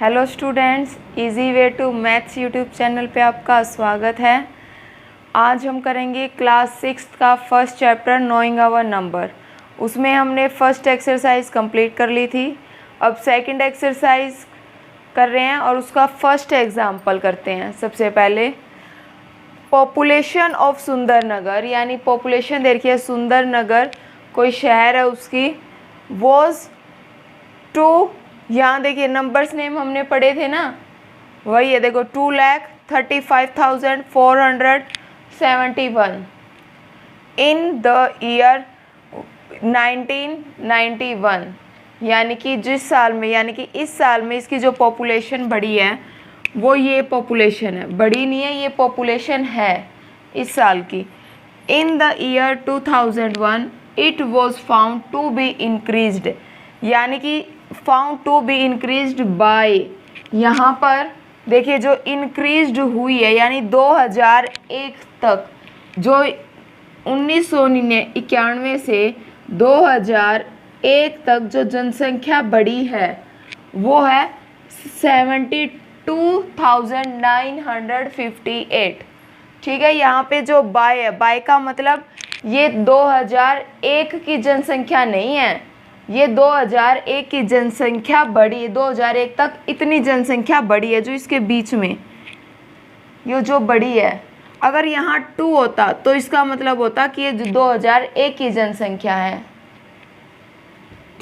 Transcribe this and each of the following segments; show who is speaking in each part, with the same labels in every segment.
Speaker 1: Hello students, easy way to maths YouTube channel पे आपका स्वागत है। आज हम करेंगे क्लास 6 का first chapter knowing our number. उसमें हमने फर्स्ट एक्सरसाइज कंप्लीट कर ली थी। अब सेकंड एक्सरसाइज कर रहे हैं और उसका फर्स्ट एग्जाम्पल करते हैं। सबसे पहले पॉपुलेशन ऑफ सुंदरनगर, यानी पॉपुलेशन देखिए सुंदरनगर कोई शहर है उसकी, वॉज 2, यहाँ देखिए नंबर्स नेम हमने पढ़े थे ना, वही है देखो 2,35,471 इन द ईयर 1991, यानी कि जिस साल में, यानी कि इस साल में इसकी जो पॉपुलेशन बढ़ी है वो ये पॉपुलेशन है, बढ़ी नहीं है, ये पॉपुलेशन है इस साल की। In the year 2001 it was found to be increased, यानी कि found to be increased by, यहाँ पर देखिए जो इंक्रीज्ड हुई है यानी 2001 तक, जो 1991 से 2001 तक जो जनसंख्या बढ़ी है वो है 72,958। ठीक है, यहाँ पे जो बाय है, बाय का मतलब ये 2001 की जनसंख्या नहीं है, ये 2001 की जनसंख्या बढ़ी है, 2001 तक इतनी जनसंख्या बढ़ी है जो इसके बीच में ये जो बढ़ी है। अगर यहाँ 2 होता तो इसका मतलब होता कि ये 2001 की जनसंख्या है।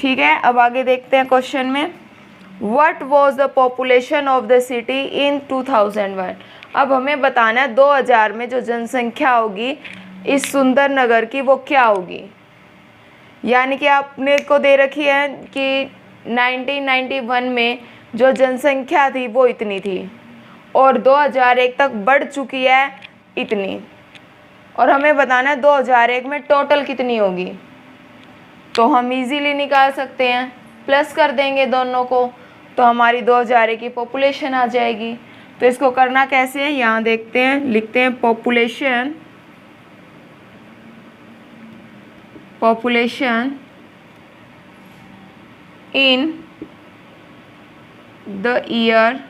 Speaker 1: ठीक है, अब आगे देखते हैं क्वेश्चन में। What was the population of the city in 2001। अब हमें बताना है 2000 में जो जनसंख्या होगी इस सुंदरनगर की वो क्या होगी। यानी कि आपने को दे रखी है कि 1991 में जो जनसंख्या थी वो इतनी थी और 2001 तक बढ़ चुकी है इतनी, और हमें बताना है 2001 में टोटल कितनी होगी। तो हम इजीली निकाल सकते हैं, प्लस कर देंगे दोनों को तो हमारी 2001 की पॉपुलेशन आ जाएगी। तो इसको करना कैसे है, यहाँ देखते हैं, लिखते हैं पॉपुलेशन in the year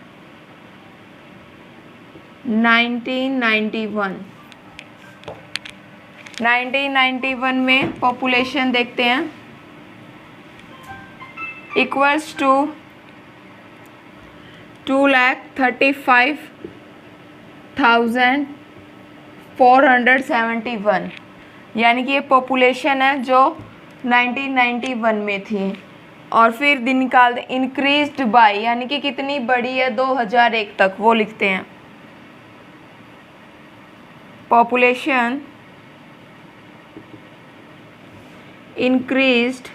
Speaker 1: 1991। 1991 में पॉपुलेशन देखते हैं इक्वल्स टू 2,35,471, यानी कि ये पॉपुलेशन है जो 1991 में थी। और फिर दिन निकाल दें इंक्रीज्ड बाय, यानी कि कितनी बढ़ी है 2001 तक, वो लिखते हैं पॉपुलेशन इंक्रीज्ड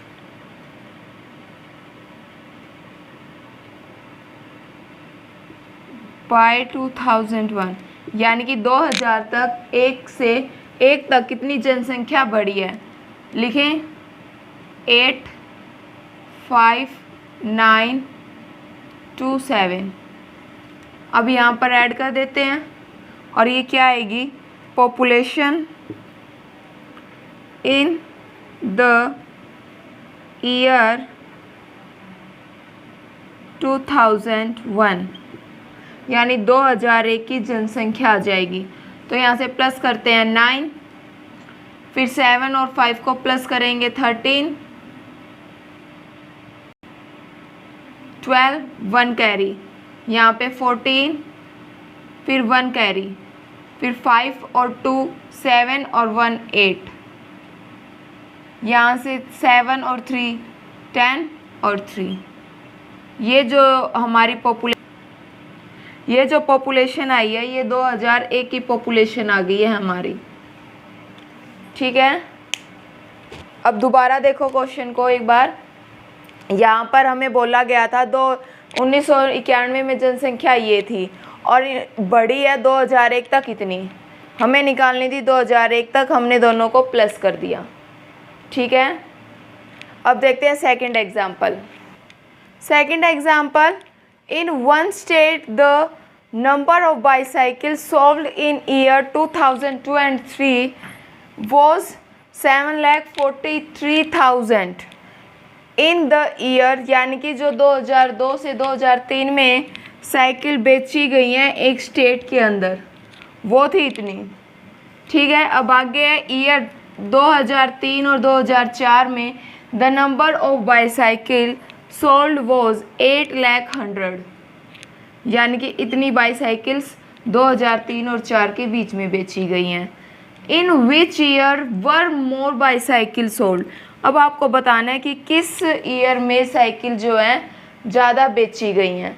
Speaker 1: बाय 2001, यानी कि 2000 तक एक तक कितनी जनसंख्या बढ़ी है। लिखें 85927। अब यहाँ पर ऐड कर देते हैं और ये क्या आएगी, पॉपुलेशन इन द ईयर 2001, यानी 2001 की जनसंख्या आ जाएगी। तो यहाँ से प्लस करते हैं 9, फिर 7 और 5 को प्लस करेंगे 13, 12, 1 कैरी, यहाँ पे 14, फिर 1 कैरी, फिर 5 और 2 7 और 1 8, यहाँ से 7 और 3 10 और 3। ये जो हमारी पॉपुलेशन आई है ये 2001 की पॉपुलेशन आ गई है हमारी। ठीक है, अब दोबारा देखो क्वेश्चन को एक बार। यहाँ पर हमें बोला गया था 1991 में जनसंख्या ये थी और बढ़ी है 2001 तक इतनी, हमें निकालनी थी 2001 तक, हमने दोनों को प्लस कर दिया। ठीक है, अब देखते हैं second example. Second example, in one state the number of bicycle sold in year 2002 and 3 was 7,43,000। In the year, यानी कि जो 2002 से 2003 में साइकिल बेची गई हैं एक स्टेट के अंदर, वो थी इतनी। ठीक है, अब आगे है ईयर 2003 और 2004 में the number of bicycle sold was 8,00,000, यानी कि इतनी बाईसाइकिल्स 2003 और 4 के बीच में बेची गई हैं। In which year were more bicycle sold, अब आपको बताना है कि किस ईयर में साइकिल जो है ज़्यादा बेची गई हैं।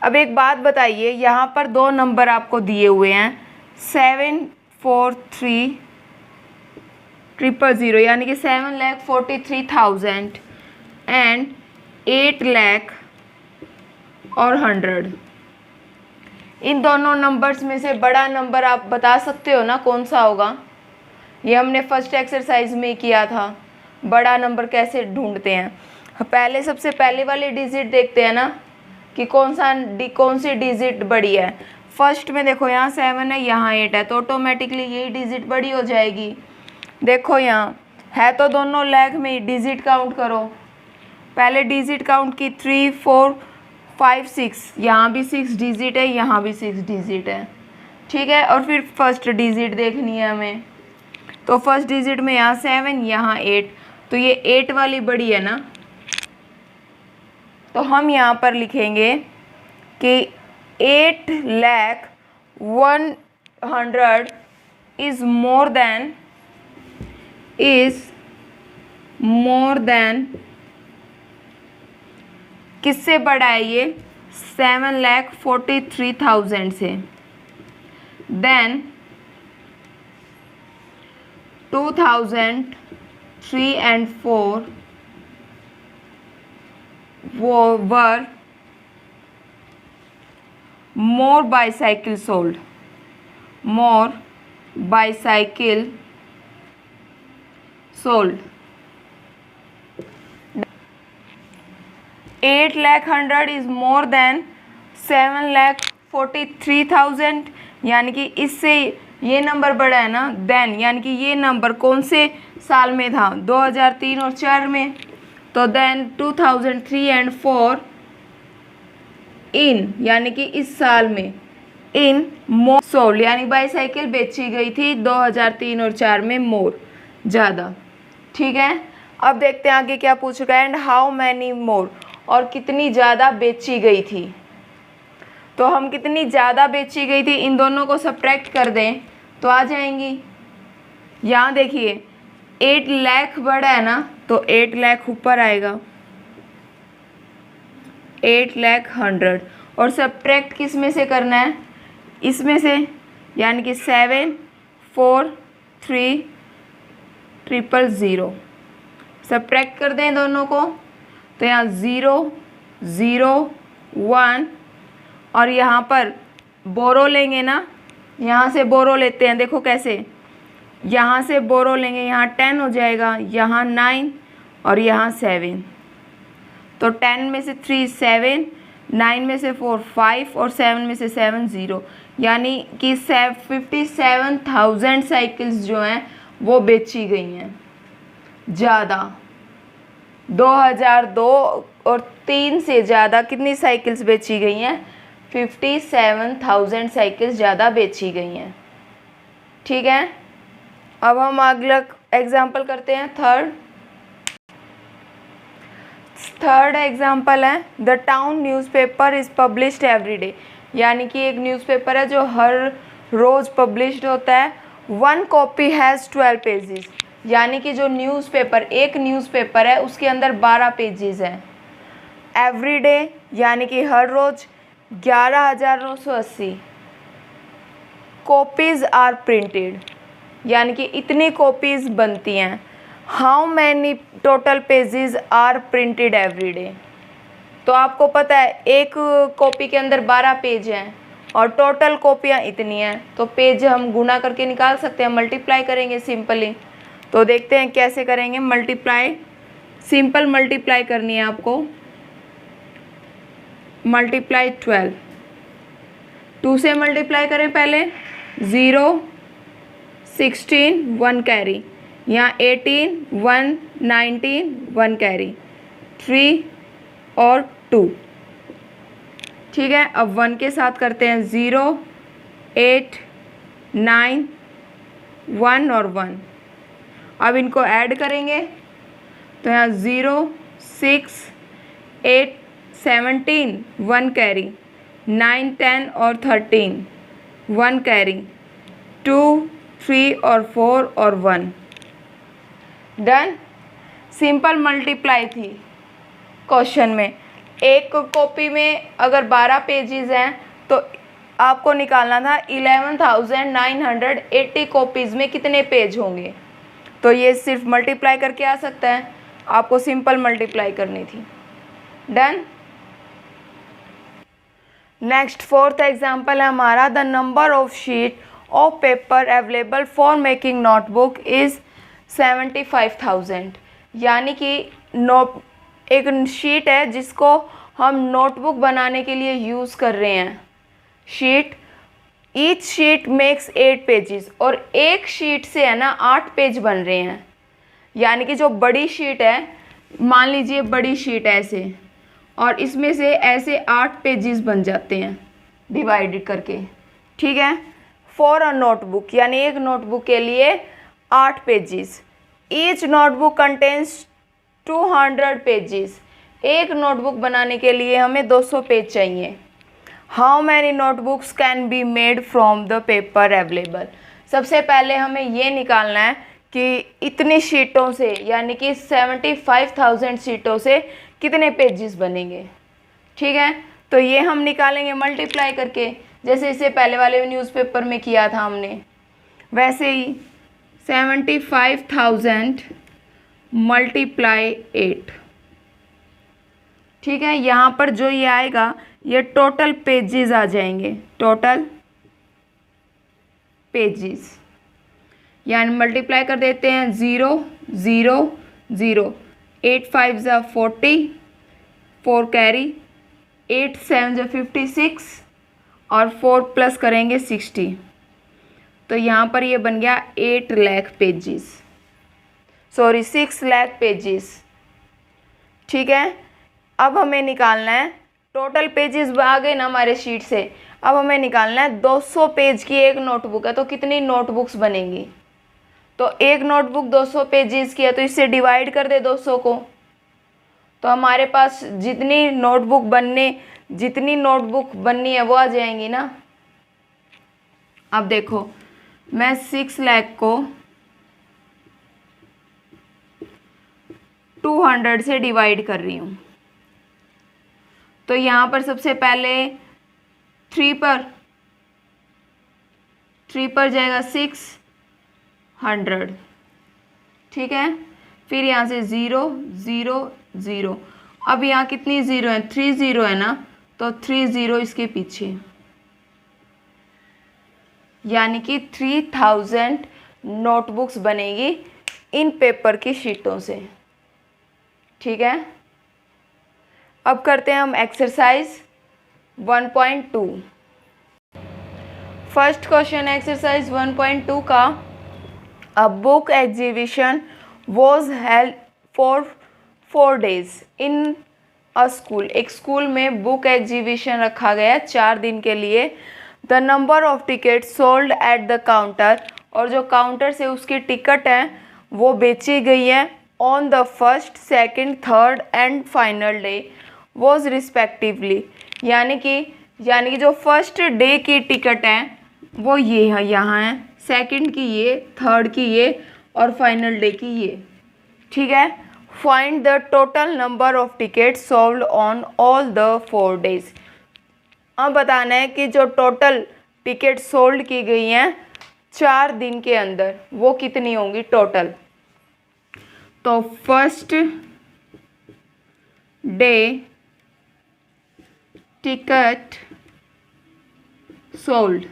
Speaker 1: अब एक बात बताइए, यहाँ पर दो नंबर आपको दिए हुए हैं 743,000, यानी कि 7,43,000 एंड 8,00,000 और 100। इन दोनों नंबर्स में से बड़ा नंबर आप बता सकते हो ना कौन सा होगा? ये हमने फर्स्ट एक्सरसाइज में किया था, बड़ा नंबर कैसे ढूंढते हैं। पहले सबसे पहले वाले डिजिट देखते हैं ना कि कौन सी डिजिट बड़ी है। फर्स्ट में देखो यहाँ 7 है, यहाँ 8 है, तो ऑटोमेटिकली यही डिजिट बड़ी हो जाएगी। देखो यहाँ है तो दोनों लेग में, डिजिट काउंट करो। पहले डिजिट काउंट की 3, 4, 5, 6, यहाँ भी 6 डिजिट है, यहाँ भी 6 डिजिट है। ठीक है, और फिर फर्स्ट डिजिट देखनी है हमें, तो फर्स्ट डिजिट में यहाँ 7, यहाँ 8, तो ये 8 वाली बड़ी है ना, तो हम यहाँ पर लिखेंगे कि 8,00,100 इज मोर देन किससे बड़ा है ये? 7,43,000 से। Then 2003 and 4 were more bicycle sold, more bicycle sold। 8,00,100 is more than 7,43,000, यानी कि इससे ये नंबर बड़ा है ना। देन यानी कि ये नंबर कौन से साल में था? 2003 और 4 में। तो देन 2003 and 4 इन, यानी कि इस साल में, इन मोर सोल्ड, यानी बाईसाइकिल बेची गई थी 2003 और 4 में मोर, ज़्यादा। ठीक है, अब देखते हैं आगे क्या पूछ रहा है। एंड हाउ मैनी मोर, और कितनी ज़्यादा बेची गई थी। तो हम कितनी ज़्यादा बेची गई थी इन दोनों को सब्ट्रैक्ट कर दें तो आ जाएंगी। यहाँ देखिए 8,00,000 बड़ा है ना, तो 8,00,000 ऊपर आएगा, 8,00,100, और सब्ट्रैक्ट किस में से करना है? इसमें से, यानी कि 743,000 सब्ट्रैक्ट कर दें दोनों को, तो यहाँ 0, 0, 1, और यहाँ पर बोरो लेंगे ना, यहाँ से बोरो लेते हैं, देखो कैसे, यहाँ से बोरो लेंगे, यहाँ 10 हो जाएगा, यहाँ 9 और यहाँ 7, तो 10 में से 3 7, 9 में से 4 5 और 7 में से 7 0, यानी कि 57,000 साइकिल्स जो हैं वो बेची गई हैं ज़्यादा। 2002 और 3 से ज़्यादा कितनी साइकिल्स बेची गई हैं? 57,000 साइकिल्स ज़्यादा बेची गई हैं। ठीक है, अब हम अगला एग्जाम्पल करते हैं। थर्ड एग्जाम्पल है the town newspaper is published every day, यानी कि एक न्यूज़पेपर है जो हर रोज़ पब्लिश्ड होता है। 1 कॉपी हैज़ 12 पेजेस, यानी कि जो न्यूज़पेपर, एक न्यूज़पेपर है उसके अंदर 12 पेजेस हैं। एवरी डे यानी कि हर रोज़ 11,980 कॉपीज़ आर प्रिंटेड, यानी कि इतनी कॉपीज़ बनती हैं। How many total pages are printed every day, तो आपको पता है एक कॉपी के अंदर 12 पेज हैं और टोटल कॉपियाँ इतनी हैं, तो पेज हम गुना करके निकाल सकते हैं, मल्टीप्लाई करेंगे सिंपली। तो देखते हैं कैसे करेंगे मल्टीप्लाई। सिंपल मल्टीप्लाई करनी है आपको। मल्टीप्लाई 12, 2 से मल्टीप्लाई करें पहले, 0, 16, 1 कैरी, यहाँ 18, 1, 19, 1 कैरी, 3 और 2। ठीक है, अब 1 के साथ करते हैं 0, 8, 9, 1 और 1। अब इनको ऐड करेंगे तो यहाँ 0, 6, 8, 17, 1 कैरी, 9, 10 और 13, 1 कैरी, 2, 3 और 4 और 1। डन। सिंपल मल्टीप्लाई थी क्वेश्चन में। एक कॉपी में अगर 12 पेजेस हैं तो आपको निकालना था 11,980 कॉपीज़ में कितने पेज होंगे। तो ये सिर्फ मल्टीप्लाई करके आ सकता है, आपको सिंपल मल्टीप्लाई करनी थी। डन। नेक्स्ट 4th एग्जाम्पल है हमारा, the number of sheet of paper available for making notebook is 75,000। यानी कि एक शीट है जिसको हम नोटबुक बनाने के लिए यूज़ कर रहे हैं। Sheet, each sheet makes 8 pages, और एक शीट से है ना 8 पेज बन रहे हैं। यानी कि जो बड़ी शीट है, मान लीजिए बड़ी शीट ऐसे, और इसमें से ऐसे 8 पेजेस बन जाते हैं डिवाइडेड करके। ठीक है, फॉर अ नोटबुक, यानी एक नोटबुक के लिए 8 pages. Each notebook contains 200 pages. एक नोटबुक बनाने के लिए हमें 200 पेज चाहिए। How many notebooks can be made from the paper available. सबसे पहले हमें ये निकालना है कि इतनी शीटों से, यानी कि 75,000 शीटों से कितने पेजेस बनेंगे। ठीक है, तो ये हम निकालेंगे मल्टीप्लाई करके, जैसे इससे पहले वाले न्यूज़पेपर में किया था हमने, वैसे ही 75,000 मल्टीप्लाई 8। ठीक है, यहाँ पर जो ये आएगा ये टोटल पेजेस आ जाएंगे, टोटल पेजेस। यानी मल्टीप्लाई कर देते हैं 0, 0, 0, 8 5 जा 40, 4 कैरी, 8 7 जा 56 और 4 प्लस करेंगे 60। तो यहाँ पर ये बन गया 8 lakh pages, sorry 6 lakh pages. ठीक है, अब हमें निकालना है टोटल पेजेस आ गए ना हमारे शीट से। अब हमें निकालना है 200 पेज की एक नोटबुक है तो कितनी नोटबुक्स बनेंगी। तो एक नोटबुक 200 पेजेस की है तो इससे डिवाइड कर दे 200 को, तो हमारे पास जितनी नोटबुक बननी है वो आ जाएंगी ना। अब देखो, मैं 6 लाख को 200 से डिवाइड कर रही हूँ। तो यहाँ पर सबसे पहले 3 पर जाएगा 600। ठीक है, फिर यहाँ से 0, 0, 0। अब यहाँ कितनी ज़ीरो है, 3 ज़ीरो है ना, तो 3 ज़ीरो इसके पीछे, यानी कि 3000 नोटबुक्स बनेगी इन पेपर की शीटों से। ठीक है, अब करते हैं हम एक्सरसाइज 1.2। फर्स्ट क्वेश्चन एक्सरसाइज 1.2 का, a book exhibition was held for 4 days in a school. एक स्कूल में बुक एग्जीबिशन रखा गया 4 दिन के लिए। The number of ticket sold at the counter, और जो काउंटर से उसकी टिकट है वो बेची गई है on the first, second, third and final day was respectively. यानी कि जो फर्स्ट डे की टिकट है वो ये है, यहाँ है, सेकंड की ये, थर्ड की ये और फाइनल डे की ये। ठीक है, find the total number of ticket sold on all the 4 days। अब बताना है कि जो टोटल टिकट सोल्ड की गई हैं 4 दिन के अंदर वो कितनी होंगी टोटल। तो फर्स्ट डे टिकट सोल्ड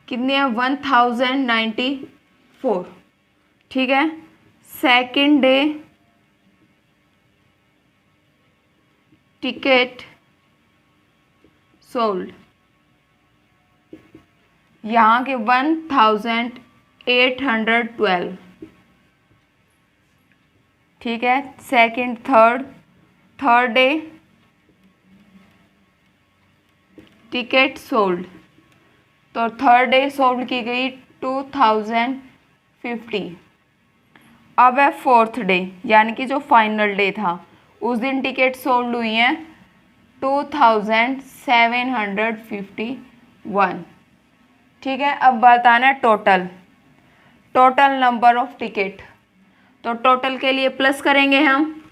Speaker 1: कितनी है, 1094। ठीक है, सेकेंड डे टिकट सोल्ड यहाँ के 1812। ठीक है। Second, third day ticket sold, तो थर्ड डे सोल्ड की गई 2050। अब है फोर्थ डे, यानी कि जो फाइनल डे था, उस दिन टिकट सोल्ड हुई हैं 2751। ठीक है। अब बताना है टोटल नंबर ऑफ टिकट। तो टोटल के लिए प्लस करेंगे हम,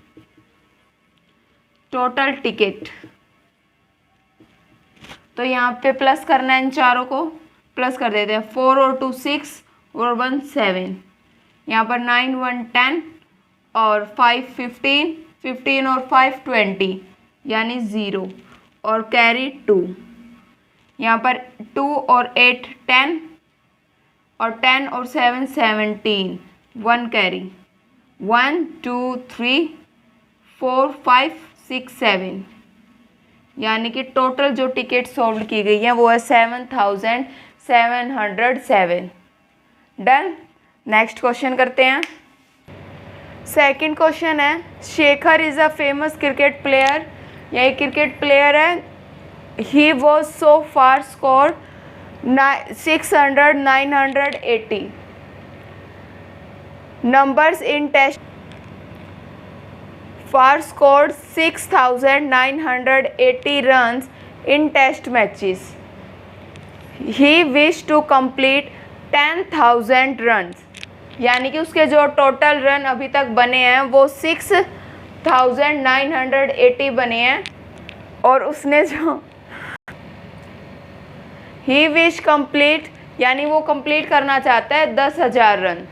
Speaker 1: टोटल टिकट, तो यहाँ पे प्लस करना है, इन चारों को प्लस कर देते हैं। 4 और 2 6 और 1 7, यहाँ पर 9 1 10 और 5 15, 15 और 5 20, यानी 0 और कैरी 2। यहाँ पर 2 और 8 10 और 10 और 7 17, 1 कैरी, 1 2 3 4 5 6 7, यानी कि टोटल जो टिकट सोल्ड की गई है वो है 7707। डन। नेक्स्ट क्वेश्चन करते हैं। सेकंड क्वेश्चन है, Shekhar is a famous cricket player, यह क्रिकेट प्लेयर है। He was so far score 600 980 numbers in test, far scored 6980 runs in test matches. He wished to complete 10,000 runs, यानी कि उसके जो total run अभी तक बने हैं वो 6980 बने हैं, और उसने जो ही विश कंप्लीट, यानी वो कंप्लीट करना चाहता है 10,000 रन।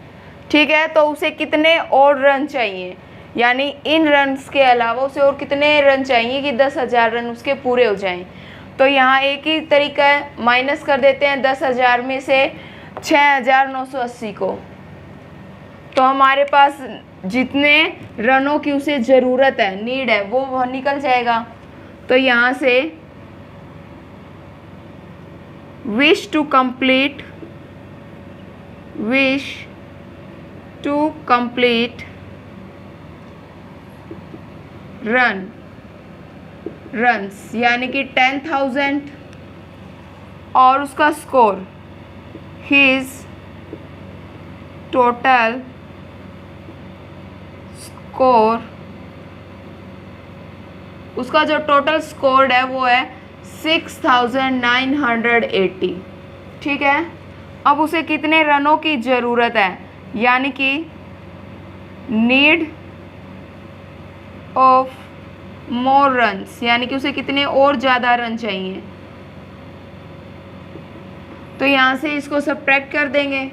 Speaker 1: ठीक है। तो उसे कितने और रन चाहिए, यानी इन रन्स के अलावा उसे और कितने रन चाहिए कि 10,000 रन उसके पूरे हो जाएं। तो यहाँ एक ही तरीका है, माइनस कर देते हैं 10,000 में से 6,980 को, तो हमारे पास जितने रनों की उसे ज़रूरत है, नीड है, वो निकल जाएगा। तो यहाँ से विश टू कंप्लीट रन्स, यानी कि 10,000, और उसका स्कोर, हिज टोटल स्कोर, उसका जो टोटल स्कोर है वो है 6980। ठीक है। अब उसे कितने रनों की ज़रूरत है, यानी कि नीड ऑफ मोर रन्स, यानी कि उसे कितने और ज़्यादा रन चाहिए। तो यहाँ से इसको सब्ट्रैक्ट कर देंगे,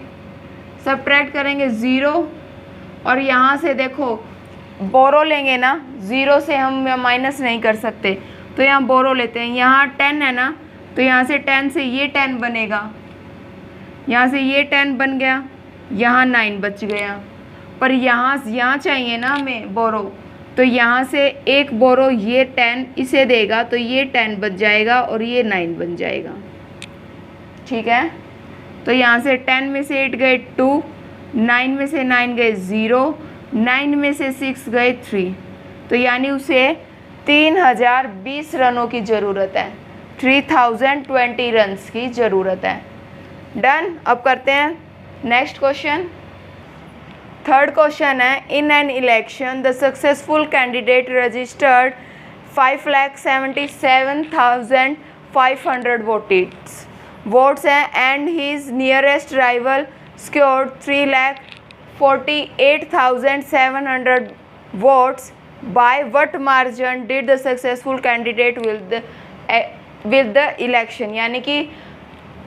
Speaker 1: सब्ट्रैक्ट करेंगे 0, और यहाँ से देखो बोरो लेंगे ना, 0 से हम माइनस नहीं कर सकते, तो यहाँ बोरो लेते हैं। यहाँ 10 है ना, तो यहाँ से 10 से ये 10 बनेगा, यहाँ से ये 10 बन गया, यहाँ 9 बच गया, पर यहाँ चाहिए ना हमें बोरो, तो यहाँ से एक बोरो ये 10 इसे देगा, तो ये 10 बच जाएगा और ये 9 बन जाएगा। ठीक है। तो यहाँ से 10 में से 8 गए 2, 9 में से 9 गए 0, 9 में से 6 गए 3, तो यानी उसे 3020 रनों की ज़रूरत है, 3020 रन्स की ज़रूरत है। डन। अब करते हैं नेक्स्ट क्वेश्चन। थर्ड क्वेश्चन है, in an election the successful candidate registered 5,77,500 votes हैं, and his nearest rival scored 3,48,700 votes. By what margin did the successful candidate with the election, यानी कि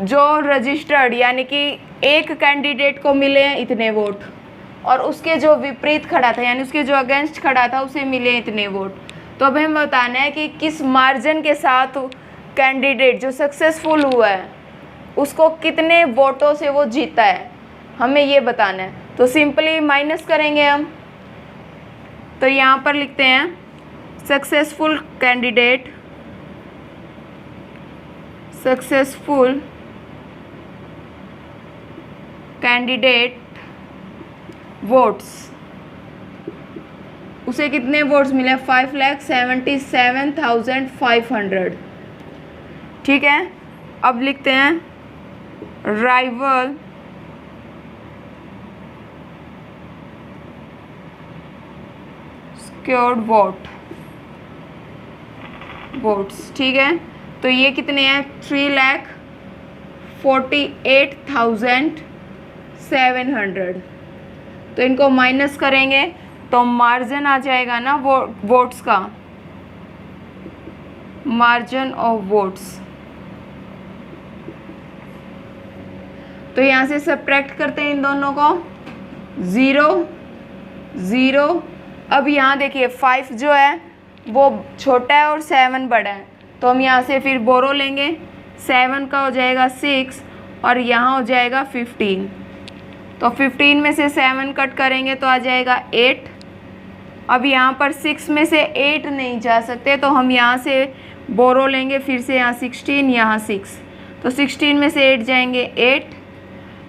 Speaker 1: जो रजिस्टर्ड, यानी कि एक कैंडिडेट को मिले हैं इतने वोट, और उसके जो विपरीत खड़ा था, यानी उसके जो अगेंस्ट खड़ा था, उसे मिले इतने वोट। तो अब हमें बताना है कि किस मार्जिन के साथ कैंडिडेट जो सक्सेसफुल हुआ है उसको कितने वोटों से वो जीता है, हमें ये बताना है। तो सिंपली माइनस करेंगे हम, तो यहाँ पर लिखते हैं सक्सेसफुल कैंडिडेट वोट्स उसे कितने वोट्स मिले? 5,77,500। ठीक है, अब लिखते हैं राइवल स्क्योर्ड वोट्स। ठीक है, तो ये कितने हैं? 3,48,700। तो इनको माइनस करेंगे तो मार्जिन आ जाएगा ना वोट्स का, मार्जिन ऑफ वोट्स। तो यहाँ से सब्ट्रैक्ट करते हैं इन दोनों को, 0 0। अब यहाँ देखिए 5 जो है वो छोटा है और 7 बड़ा है, तो हम यहाँ से फिर बोरो लेंगे। 7 का हो जाएगा 6 और यहाँ हो जाएगा 15। तो 15 में से 7 कट करेंगे तो आ जाएगा 8। अब यहाँ पर 6 में से 8 नहीं जा सकते, तो हम यहाँ से बोरो लेंगे फिर से, यहाँ 16 यहाँ 6। तो 16 में से 8 जाएंगे 8,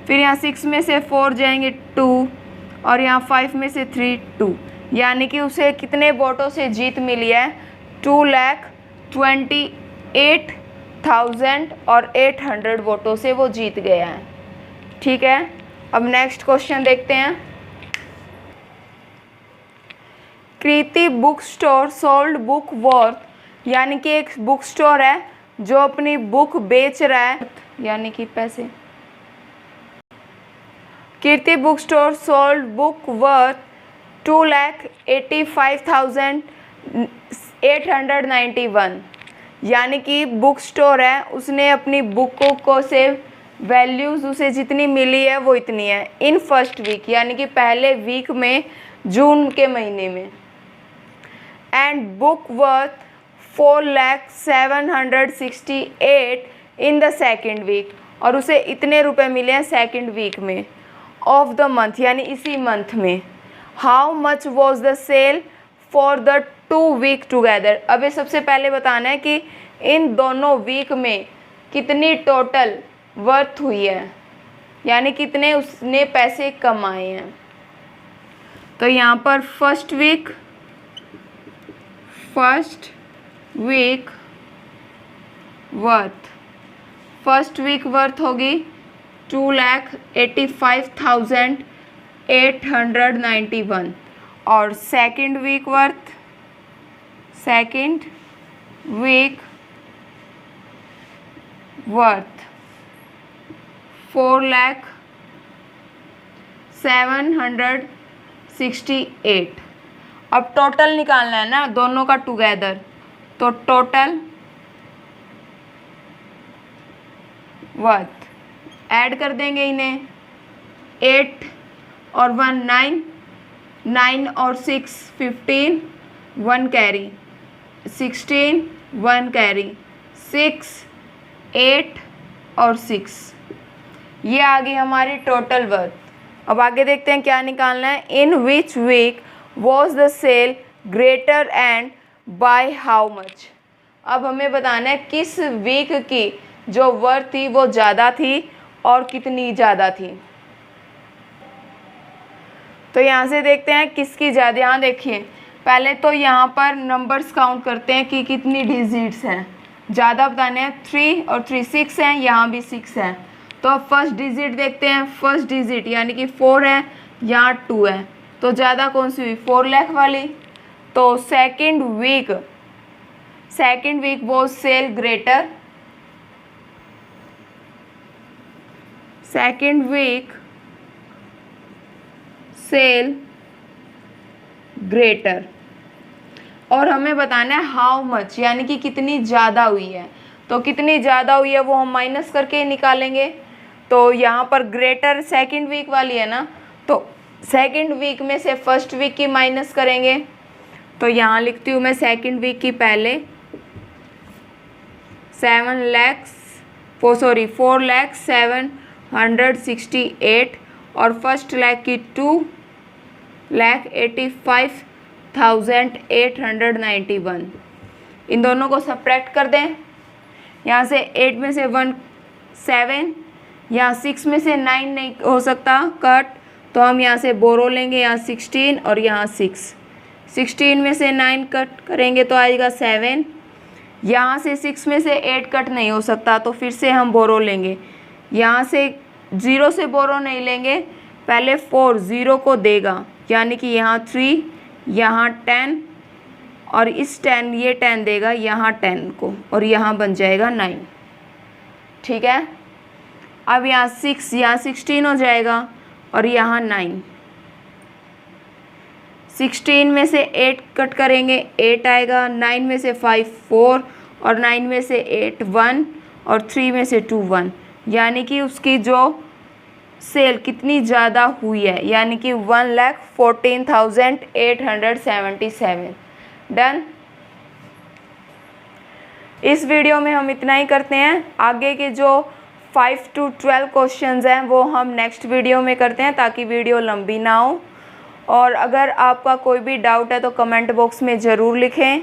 Speaker 1: फिर यहाँ 6 में से 4 जाएंगे 2 और यहाँ 5 में से 3 2। यानी कि उसे कितने वोटों से जीत मिली है? 2,28,800 वोटों से वो जीत गया है। ठीक है, अब नेक्स्ट क्वेश्चन देखते हैं। Kriti book store sold book worth, यानी कि एक बुक स्टोर है जो अपनी बुक बेच रहा है, यानी कि पैसे। Kirti book store sold book worth 2,85,891, यानी कि बुक स्टोर है, उसने अपनी बुकों को से वैल्यूज़ उसे जितनी मिली है वो इतनी है इन फर्स्ट वीक, यानी कि पहले वीक में, जून के महीने में। And book worth 4,768 in the second week, और उसे इतने रुपए मिले हैं सेकेंड वीक में ऑफ द मंथ, यानी इसी मंथ में। How much was the sale for the 2 week together. अब ये सबसे पहले बताना है कि इन दोनों वीक में कितनी टोटल वर्थ हुई है, यानी कितने उसने पैसे कमाए हैं। तो यहाँ पर फर्स्ट वीक वर्थ होगी 2,85,891 और सेकेंड वीक वर्थ 4,07,68। अब टोटल निकालना है ना दोनों का टुगेदर, तो टोटल वर्थ ऐड कर देंगे इन्हें। 8 और 1 9, 9 और 6 15, 1 कैरी, 16 1 कैरी, 6 8 और 6, ये आ गई हमारी टोटल वर्थ। अब आगे देखते हैं क्या निकालना है। In which week was the sale greater and by how much. अब हमें बताना है किस वीक की जो वर्थ थी वो ज़्यादा थी और कितनी ज़्यादा थी। तो यहाँ से देखते हैं किसकी ज़्यादा। यहाँ देखिए पहले तो यहाँ पर नंबर्स काउंट करते हैं कि कितनी डिजिट्स हैं, ज़्यादा बताने हैं। 3 और 3 6 हैं, यहाँ भी 6 है। तो अब फर्स्ट डिजिट देखते हैं। फर्स्ट डिजिट यानी कि 4 है, यहाँ 2 है, तो ज़्यादा कौन सी हुई? 4 लाख वाली। तो सेकेंड वीक वो sale greater, second week sale greater. और हमें बताना है हाउ मच, यानी कि कितनी ज़्यादा हुई है। तो कितनी ज़्यादा हुई है वो हम माइनस करके निकालेंगे। तो यहाँ पर ग्रेटर सेकेंड वीक वाली है ना, तो सेकेंड वीक में से फर्स्ट वीक की माइनस करेंगे। तो यहाँ लिखती हूँ मैं सेकेंड वीक की पहले 4,768 और फर्स्ट लाख की 2,85,891। इन दोनों को सब्ट्रैक्ट कर दें। यहाँ से 8 में से 1 7, यहाँ 6 में से 9 नहीं हो सकता कट, तो हम यहाँ से बोरो लेंगे। यहाँ 16 और यहाँ 6, 16 में से 9 कट करेंगे तो आएगा 7। यहाँ से 6 में से 8 कट नहीं हो सकता तो फिर से हम बोरो लेंगे। यहाँ से 0 से बोरो नहीं लेंगे, पहले 4 0 को देगा, यानी कि यहाँ 3, यहाँ 10 और इस 10 ये 10 देगा यहाँ 10 को, और यहाँ बन जाएगा 9। ठीक है। अब यहाँ 6, यहाँ 16 हो जाएगा और यहाँ 9। 16 में से 8 कट करेंगे, 8 आएगा। 9 में से 5 4 और 9 में से 8 1 और 3 में से 2 1, यानी कि उसकी जो सेल कितनी ज़्यादा हुई है, यानी कि 1,14,877। डन। इस वीडियो में हम इतना ही करते हैं। आगे के जो 5 to 12 क्वेश्चंस हैं वो हम नेक्स्ट वीडियो में करते हैं, ताकि वीडियो लंबी ना हो। और अगर आपका कोई भी डाउट है तो कमेंट बॉक्स में ज़रूर लिखें,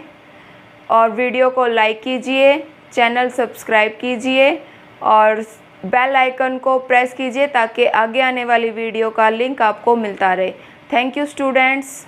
Speaker 1: और वीडियो को लाइक कीजिए, चैनल सब्सक्राइब कीजिए और बेल आइकन को प्रेस कीजिए ताकि आगे आने वाली वीडियो का लिंक आपको मिलता रहे। Thank you students.